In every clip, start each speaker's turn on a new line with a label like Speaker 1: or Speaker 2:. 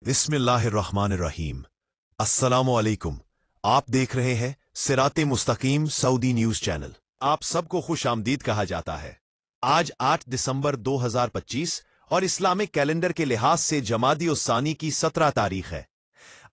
Speaker 1: बिस्मिल्लाहिर्रहमानिर्रहीम। अस्सलामु अलैकुम। आप देख रहे हैं सिराते मुस्तकीम सऊदी न्यूज चैनल। आप सबको खुश आमदीद कहा जाता है। आज 8 दिसंबर 2025 और इस्लामिक कैलेंडर के लिहाज से जमादी उस्सानी की 17 तारीख है।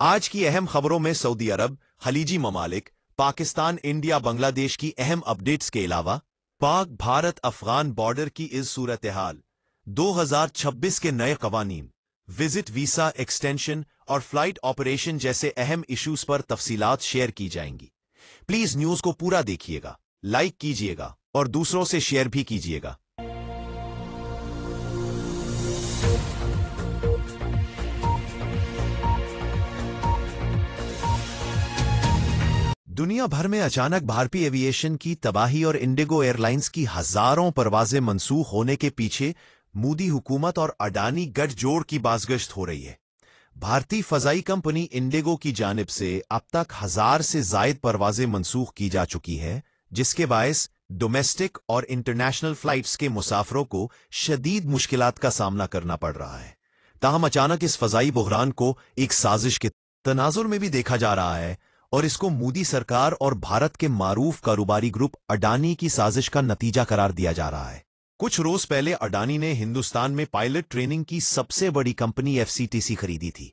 Speaker 1: आज की अहम खबरों में सऊदी अरब, खलीजी ममालिक, पाकिस्तान, इंडिया, बांग्लादेश की अहम अपडेट्स के अलावा पाक भारत अफगान बॉर्डर की इस सूरत हाल, 2026 के नए कवानीन, विजिट वीसा एक्सटेंशन और फ्लाइट ऑपरेशन जैसे अहम इश्यूज पर तफसीलात शेयर की जाएंगी। प्लीज न्यूज को पूरा देखिएगा, लाइक कीजिएगा और दूसरों से शेयर भी कीजिएगा। दुनिया भर में अचानक भारतीय एविएशन की तबाही और इंडिगो एयरलाइंस की हजारों परवाजें मनसूख होने के पीछे मोदी हुकूमत और अडानी गठजोड़ की बाज़गश्त हो रही है। भारतीय फजाई कंपनी इंडिगो की जानिब से अब तक 1000 से जायद परवाजें मनसूख की जा चुकी है, जिसके बायस डोमेस्टिक और इंटरनेशनल फ्लाइट्स के मुसाफरों को शदीद मुश्किलात का सामना करना पड़ रहा है। ताहम अचानक इस फजाई बहरान को एक साजिश के तनाजुर में भी देखा जा रहा है और इसको मोदी सरकार और भारत के मारूफ कारोबारी ग्रुप अडानी की साजिश का नतीजा करार दिया जा रहा है। कुछ रोज पहले अडानी ने हिंदुस्तान में पायलट ट्रेनिंग की सबसे बड़ी कंपनी एफसीटीसी खरीदी थी।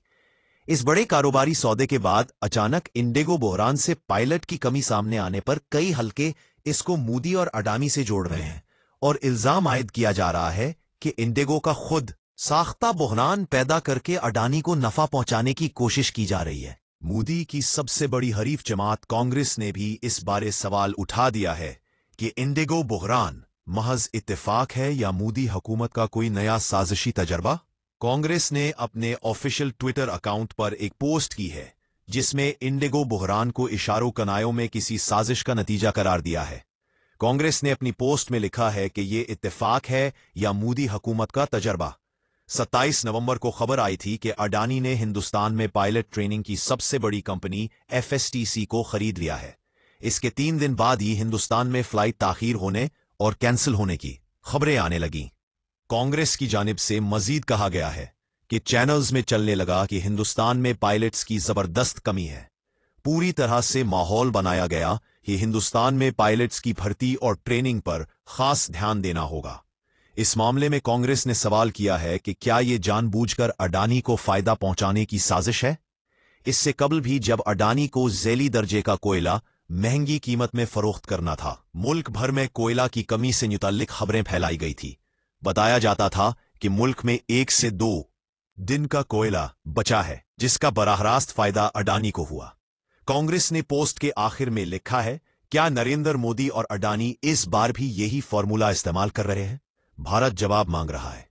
Speaker 1: इस बड़े कारोबारी सौदे के बाद अचानक इंडिगो बहरान से पायलट की कमी सामने आने पर कई हलके इसको मोदी और अडानी से जोड़ रहे हैं और इल्जाम आयद किया जा रहा है कि इंडिगो का खुद साख्ता बहरान पैदा करके अडानी को नफा पहुंचाने की कोशिश की जा रही है। मोदी की सबसे बड़ी हरीफ जमात कांग्रेस ने भी इस बारे सवाल उठा दिया है कि इंडिगो बहरान महज इत्तेफाक है या मोदी हुकूमत का कोई नया साजिशी तजर्बा। कांग्रेस ने अपने ऑफिशियल ट्विटर अकाउंट पर एक पोस्ट की है जिसमें इंडिगो बहरान को इशारों कनायों में किसी साजिश का नतीजा करार दिया है। कांग्रेस ने अपनी पोस्ट में लिखा है कि यह इत्तेफाक है या मोदी हुकूमत का तजर्बा। 27 नवंबर को खबर आई थी कि अडानी ने हिंदुस्तान में पायलट ट्रेनिंग की सबसे बड़ी कंपनी एफएसटीसी को खरीद लिया है। इसके 3 दिन बाद ही हिंदुस्तान में फ्लाइट ताखीर होने और कैंसिल होने की खबरें आने लगीं। कांग्रेस की जानिब से मजीद कहा गया है कि चैनल्स में चलने लगा कि हिंदुस्तान में पायलट्स की जबरदस्त कमी है। पूरी तरह से माहौल बनाया गया कि हिंदुस्तान में पायलट्स की भर्ती और ट्रेनिंग पर खास ध्यान देना होगा। इस मामले में कांग्रेस ने सवाल किया है कि क्या यह जानबूझकर अडानी को फायदा पहुंचाने की साजिश है। इससे कबल भी जब अडानी को ज़ैली दर्जे का कोयला महंगी कीमत में फरोख्त करना था, मुल्क भर में कोयला की कमी से मुतल्लिक खबरें फैलाई गई थी। बताया जाता था कि मुल्क में 1 से 2 दिन का कोयला बचा है, जिसका बराह रास्त फायदा अडानी को हुआ। कांग्रेस ने पोस्ट के आखिर में लिखा है, क्या नरेंद्र मोदी और अडानी इस बार भी यही फॉर्मूला इस्तेमाल कर रहे हैं? भारत जवाब मांग रहा है।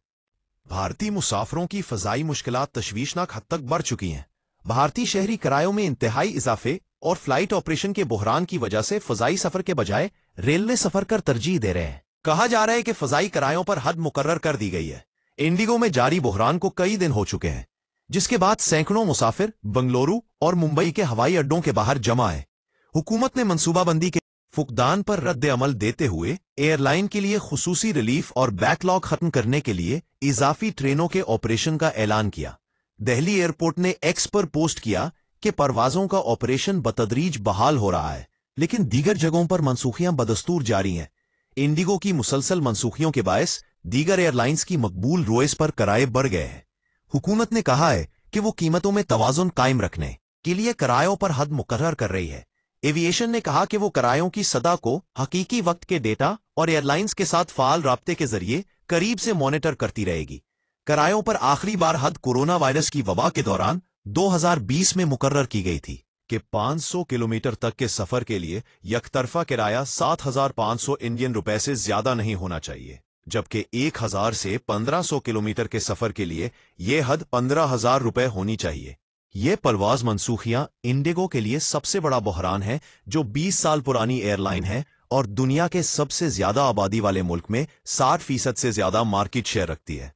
Speaker 1: भारतीय मुसाफरों की फजाई मुश्किलात तशवीशनाक हद तक बढ़ चुकी हैं। भारतीय शहरी किरायों में इंतहाई इजाफे और फ्लाइट ऑपरेशन के बहरान की वजह से फजाई सफर के बजाय रेलवे सफर कर तरजीह दे रहे हैं। कहा जा रहा है कि फजाई किरायों पर हद मुकर्रर कर दी गई है। इंडिगो में जारी बहरान को कई दिन हो चुके हैं, जिसके बाद सैकड़ों मुसाफिर बंगलुरु और मुंबई के हवाई अड्डों के बाहर जमा है। हुकूमत ने मनसूबाबंदी के फुकदान पर रद्द अमल देते हुए एयरलाइन के लिए खुसूसी रिलीफ और बैकलॉग खत्म करने के लिए इजाफी ट्रेनों के ऑपरेशन का ऐलान किया। दिल्ली एयरपोर्ट ने एक्स पर पोस्ट किया कि परवाजों का ऑपरेशन बतदरीज बहाल हो रहा है, लेकिन दीगर जगहों पर मनसूखियां बदस्तूर जारी हैं। इंडिगो की मुसलसल मनसूखियों के बायस दीगर एयरलाइंस की मकबूल रोइस पर किराए बढ़ गए हैं। हुकूमत ने कहा है कि वो कीमतों में तवाजुन कायम रखने के लिए किरायों पर हद मुकर्रर कर रही है। एविएशन ने कहा कि वो किरायों की सदा को हकीकी वक्त के डेटा और एयरलाइंस के साथ फाल राब्ते के जरिए करीब से मॉनिटर करती रहेगी। किरायों पर आखिरी बार हद कोरोना वायरस की वबा के दौरान 2020 में मुकर्रर की गई थी कि 500 किलोमीटर तक के सफर के लिए यकतरफा किराया 7,500 इंडियन रुपए से ज्यादा नहीं होना चाहिए, जबकि 1,000 से 1,500 किलोमीटर के सफर के लिए यह हद 15,000 रुपए होनी चाहिए। ये परवाज मनसूखियां इंडिगो के लिए सबसे बड़ा बहरान है, जो 20 साल पुरानी एयरलाइन है और दुनिया के सबसे ज्यादा आबादी वाले मुल्क में 60% से ज्यादा मार्केट शेयर रखती है।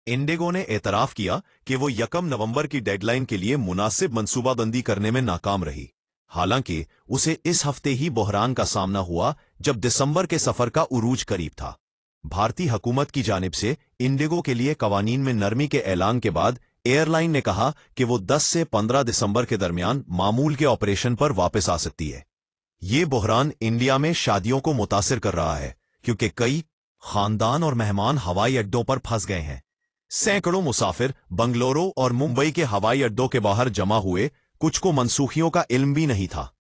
Speaker 1: इंडिगो ने एतराफ किया कि वो 1 नवंबर की डेडलाइन के लिए मुनासिब मनसूबाबंदी करने में नाकाम रही। हालांकि उसे इस हफ्ते ही बहरान का सामना हुआ जब दिसंबर के सफर का उरूज करीब था। भारतीय हुकूमत की जानिब से इंडिगो के लिए कवानीन में नरमी के ऐलान के बाद एयरलाइन ने कहा कि वो 10 से 15 दिसंबर के दरमियान मामूल के ऑपरेशन पर वापस आ सकती है। ये बहरान इंडिया में शादियों को मुतासिर कर रहा है क्योंकि कई खानदान और मेहमान हवाई अड्डों पर फंस गए हैं। सैकड़ों मुसाफिर बंगलुरु और मुंबई के हवाई अड्डों के बाहर जमा हुए, कुछ को मनसूखियों का इल्म भी नहीं था।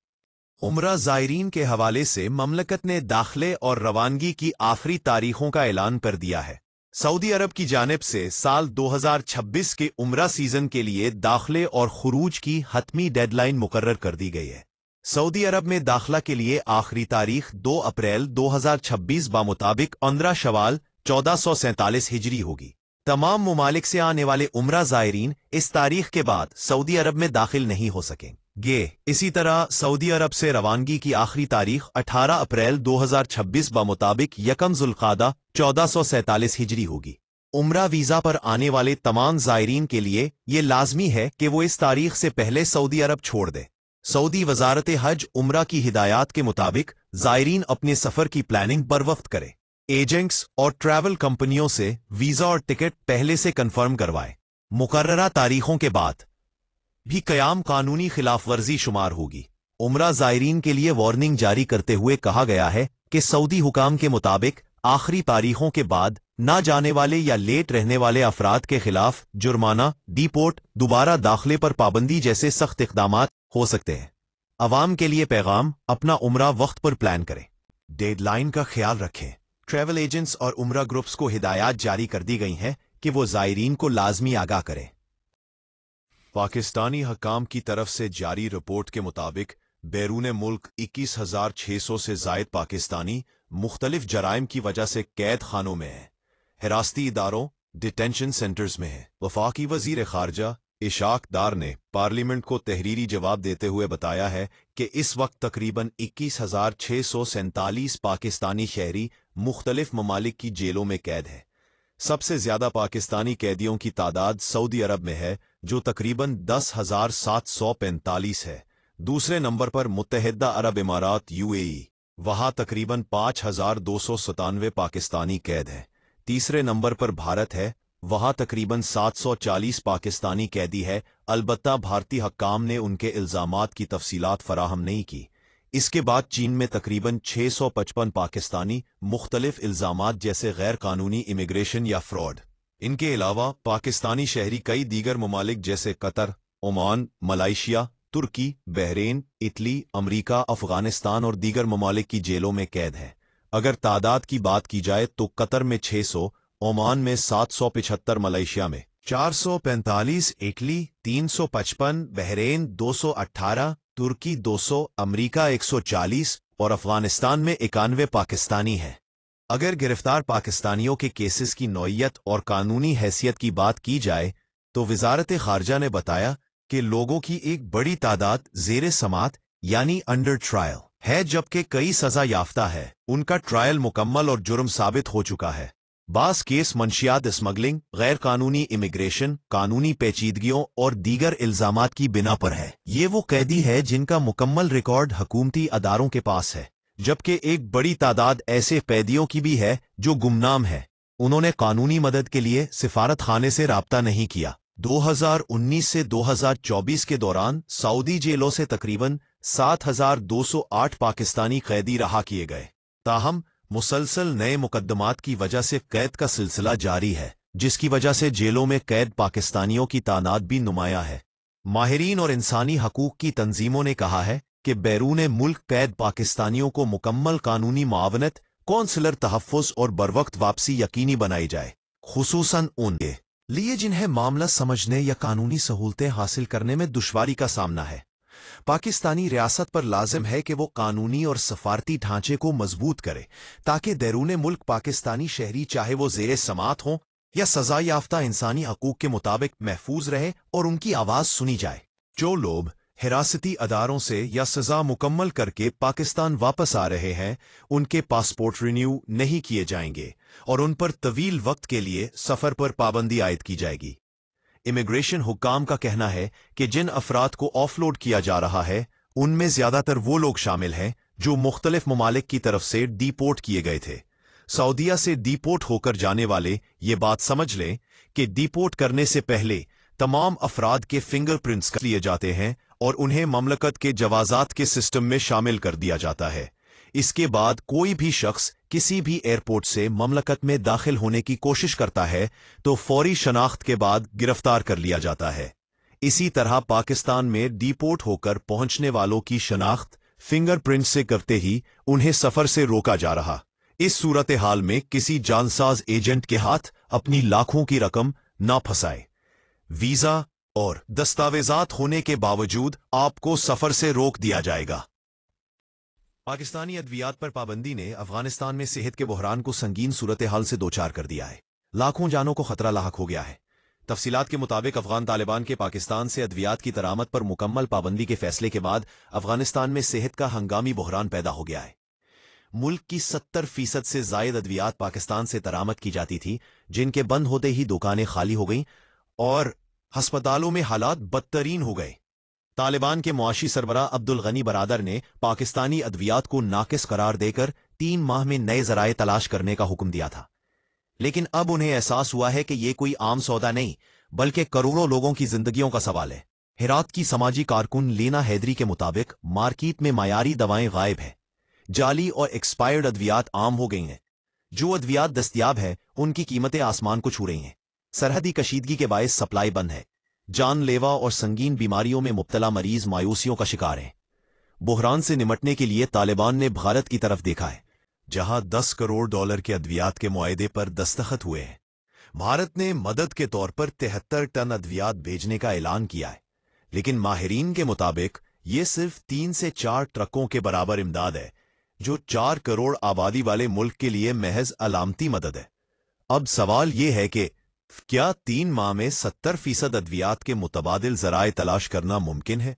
Speaker 1: उम्रा ज़ायरीन के हवाले से ममलकत ने दाखिले और रवानगी की आखिरी तारीखों का ऐलान कर दिया है। सऊदी अरब की जानिब से साल 2026 के उम्रा सीजन के लिए दाखिले और खुरूज की हतमी डेडलाइन मुकर्रर कर दी गई है। सऊदी अरब में दाखिला के लिए आखिरी तारीख 2 अप्रैल 2026 बामुताबिक 15 शवाल 1447 हिजरी होगी। तमाम ममालिक से आने वाले उम्रा ज़ायरीन इस तारीख के बाद सऊदी अरब में दाखिल नहीं हो सकेंगे। इसी तरह सऊदी अरब से रवानगी की आखिरी तारीख 18 अप्रैल 2026 बामुताबिक 1 ज़ुल्क़ादा 1447 हिजरी होगी। उम्रा वीज़ा पर आने वाले तमाम ज़ायरीन के लिए ये लाजमी है कि वो इस तारीख से पहले सऊदी अरब छोड़ दें। सऊदी वजारत हज उम्रा की हिदायत के मुताबिक ज़ायरीन अपने सफ़र की प्लानिंग बरवक्त करें। एजेंट्स और ट्रैवल कंपनियों से वीज़ा और टिकट पहले से कंफर्म करवाएं। मुकर्ररा तारीखों के बाद भी क़याम कानूनी खिलाफ वर्जी शुमार होगी। उम्रा ज़ायरीन के लिए वार्निंग जारी करते हुए कहा गया है कि सऊदी हुकाम के मुताबिक आखिरी तारीखों के बाद ना जाने वाले या लेट रहने वाले अफराद के खिलाफ जुर्माना, डिपोर्ट, दोबारा दाखिले पर पाबंदी जैसे सख्त इक़दामात हो सकते हैं। अवाम के लिए पैगाम, अपना उम्रा वक्त पर प्लान करें। डेडलाइन का ख्याल रखें। ट्रैवल एजेंट्स और उम्रा ग्रुप्स को हिदायत जारी कर दी गई हैं कि वो ज़ायरीन को लाजमी आगाह करें। पाकिस्तानी हकाम की तरफ से जारी रिपोर्ट के मुताबिक बैरून मुल्क 21,600 से जायद पाकिस्तानी मुख्तलिफ जराइम की वजह से कैद खानों में हैं, हिरासती इदारों डिटेंशन सेंटर्स में हैं। वफाकी वजीर खारजा इशाक डार ने पार्लियामेंट को तहरीरी जवाब देते हुए बताया है कि इस वक्त तकरीबन 21,647 पाकिस्तानी शहरी मुख्तलिफ ममालिक की जेलों में कैद हैं। सबसे ज्यादा पाकिस्तानी कैदियों की तादाद सऊदी अरब में है, जो तकरीबन 10,745 है। दूसरे नंबर पर मुत्तहिदा अरब इमारात UAE, वहां तकरीबन 5,297 पाकिस्तानी कैद हैं। तीसरे नंबर पर भारत है, वहां तकरीबन 740 पाकिस्तानी कैदी है। अलबत्ता भारतीय हक्काम ने उनके इल्जामात की तफसीलात फराहम नहीं की। इसके बाद चीन में तकरीबन 655 पाकिस्तानी मुख्तलिफ इल्जामात जैसे गैर कानूनी इमिग्रेशन या फ्रॉड। इनके अलावा पाकिस्तानी शहरी कई दीगर ममालिक जैसे कतर, ओमान, मलाइशिया, तुर्की, बहरीन, इटली, अमरीका, अफगानिस्तान और दीगर ममालिक की जेलों में कैद है। अगर तादाद की बात की जाए तो कतर में 600, ओमान में 775, मलेशिया में 445, इटली 355, बहरीन 218, तुर्की 200, अमरीका 140 और अफगानिस्तान में 91 पाकिस्तानी हैं। अगर गिरफ्तार पाकिस्तानियों के केसेस की नौइयत और कानूनी हैसियत की बात की जाए तो वजारत खारजा ने बताया कि लोगों की एक बड़ी तादाद ज़ेरे समात यानी अंडर ट्रायल है, जबकि कई सजा याफ्ता है। उनका ट्रायल मुकम्मल और जुर्म साबित हो चुका है। बास केस मंशियात स्मगलिंग, गैर कानूनी इमिग्रेशन, कानूनी पेचीदगियों और दीगर इल्जामात की बिना पर है। ये वो कैदी है जिनका मुकम्मल रिकॉर्ड हुकूमती अदारों के पास है, जबकि एक बड़ी तादाद ऐसे कैदियों की भी है जो गुमनाम है। उन्होंने कानूनी मदद के लिए सिफारत खाने से राब्ता नहीं किया। 2019 से 2024 के दौरान सऊदी जेलों से तकरीबन 7,208 पाकिस्तानी कैदी रहा किए गए। ताहम मुसलसल नए मुकदमात की वजह से कैद का सिलसिला जारी है, जिसकी वजह से जेलों में कैद पाकिस्तानियों की तादाद भी नुमायां है। माहिरीन और इंसानी हकूक की तंजीमों ने कहा है कि बैरून मुल्क कैद पाकिस्तानियों को मुकम्मल कानूनी मुआवनत, कौंसलर तहफ़्फ़ुज़ और बरवक्त वापसी यकीनी बनाई जाए, खुसूसन उनके लिए जिन्हें मामला समझने या कानूनी सहूलतें हासिल करने में दुश्वारी का सामना है। पाकिस्तानी रियासत पर लाजिम है कि वो कानूनी और सफारती ढांचे को मजबूत करे ताकि बैरून मुल्क पाकिस्तानी शहरी, चाहे वो ज़ेरे समात हों या सजा याफ्ता, इंसानी हकूक के मुताबिक महफूज रहे और उनकी आवाज़ सुनी जाए। जो लोग हिरासती अदारों से या सजा मुकम्मल करके पाकिस्तान वापस आ रहे हैं, उनके पासपोर्ट रिन्यू नहीं किए जाएंगे और उन पर तवील वक्त के लिए सफ़र पर पाबंदी आयद की जाएगी। इमिग्रेशन हुक्काम का कहना है कि जिन अफराद को ऑफलोड किया जा रहा है, उनमें ज्यादातर वो लोग शामिल हैं जो मुख्तलिफ ममालिक की तरफ से डिपोर्ट किए गए थे। सऊदीया से डिपोर्ट होकर जाने वाले ये बात समझ लें कि डिपोर्ट करने से पहले तमाम अफराद के फिंगरप्रिंट्स कर लिए जाते हैं और उन्हें ममलकत के जवाजात के सिस्टम में शामिल कर दिया जाता है। इसके बाद कोई भी शख्स किसी भी एयरपोर्ट से ममलकत में दाखिल होने की कोशिश करता है तो फौरी शनाख्त के बाद गिरफ्तार कर लिया जाता है। इसी तरह पाकिस्तान में डिपोर्ट होकर पहुंचने वालों की शनाख्त फिंगरप्रिंट से करते ही उन्हें सफर से रोका जा रहा। इस सूरत हाल में किसी जानसाज एजेंट के हाथ अपनी लाखों की रकम ना फंसाए। वीजा और दस्तावेजात होने के बावजूद आपको सफर से रोक दिया जाएगा। पाकिस्तानी अद्वियात पर पाबंदी ने अफगानिस्तान में सेहत के बहरान को संगीन सूरत हाल से दोचार कर दिया है। लाखों जानों को खतरा लाहक हो गया है। तफसीलात के मुताबिक अफगान तालिबान के पाकिस्तान से अद्वियात की दरामद पर मुकम्मल पाबंदी के फैसले के बाद अफगानिस्तान में सेहत का हंगामी बहरान पैदा हो गया है। मुल्क की 70% से जायद अद्वियात पाकिस्तान से दरामद की जाती थी, जिनके बंद होते ही दुकानें खाली हो गईं और अस्पतालों में हालात बदतरीन हो गए। तालिबान के मुआशी सरबराह अब्दुल गनी बरादर ने पाकिस्तानी अद्वियात को नाकिस करार देकर 3 माह में नए जराए तलाश करने का हुक्म दिया था, लेकिन अब उन्हें एहसास हुआ है कि यह कोई आम सौदा नहीं बल्कि करोड़ों लोगों की जिंदगियों का सवाल है। हेरात की समाजी कारकुन लीना हैदरी के मुताबिक मार्केट में मायारी दवाएं गायब हैं। जाली और एक्सपायर्ड अद्वियात आम हो गई हैं। जो अद्वियात दस्तयाब है उनकी कीमतें आसमान को छू रही हैं। सरहदी कशीदगी के बायस सप्लाई बंद है। जानलेवा और संगीन बीमारियों में मुब्तला मरीज मायूसियों का शिकार हैं। बुहरान से निमटने के लिए तालिबान ने भारत की तरफ देखा है, जहां $10 करोड़ के अद्वियात के मुआहदे पर दस्तखत हुए हैं। भारत ने मदद के तौर पर 73 टन अद्वियात भेजने का ऐलान किया है, लेकिन माहिरीन के मुताबिक ये सिर्फ 3 से 4 ट्रकों के बराबर इमदाद है, जो 4 करोड़ आबादी वाले मुल्क के लिए महज अलामती मदद है। अब सवाल ये है कि क्या 3 माह में 70% अद्वियात के मुतबादिल जराए तलाश करना मुमकिन है?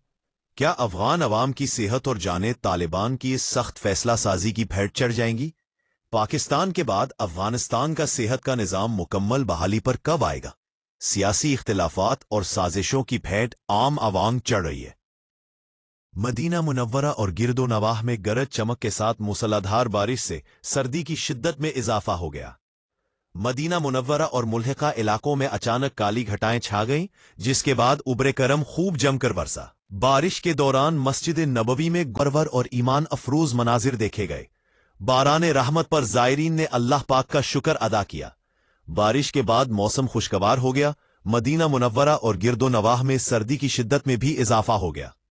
Speaker 1: क्या अफगान अवाम की सेहत और जानें तालिबान की इस सख्त फैसला साजी की भेंट चढ़ जाएंगी? पाकिस्तान के बाद अफगानिस्तान का सेहत का निजाम मुकम्मल बहाली पर कब आएगा? सियासी इख्तिलाफात और साजिशों की भेंट आम अवाम चढ़ रही है। मदीना मुनव्वरा और गिरदो नवाह में गरज चमक के साथ मूसलाधार बारिश से सर्दी की शिद्दत में इजाफा हो गया। मदीना मुनव्वरा और मुल्हिका इलाकों में अचानक काली घटाएं छा गईं, जिसके बाद उबरे करम खूब जमकर बरसा। बारिश के दौरान मस्जिद नबवी में गौरवर और ईमान अफरोज मनाजिर देखे गए। बारान रहमत पर जायरीन ने अल्लाह पाक का शुक्र अदा किया। बारिश के बाद मौसम खुशगवार हो गया। मदीना मुनव्वरा और गिरदो नवाह में सर्दी की शिद्दत में भी इजाफा हो गया।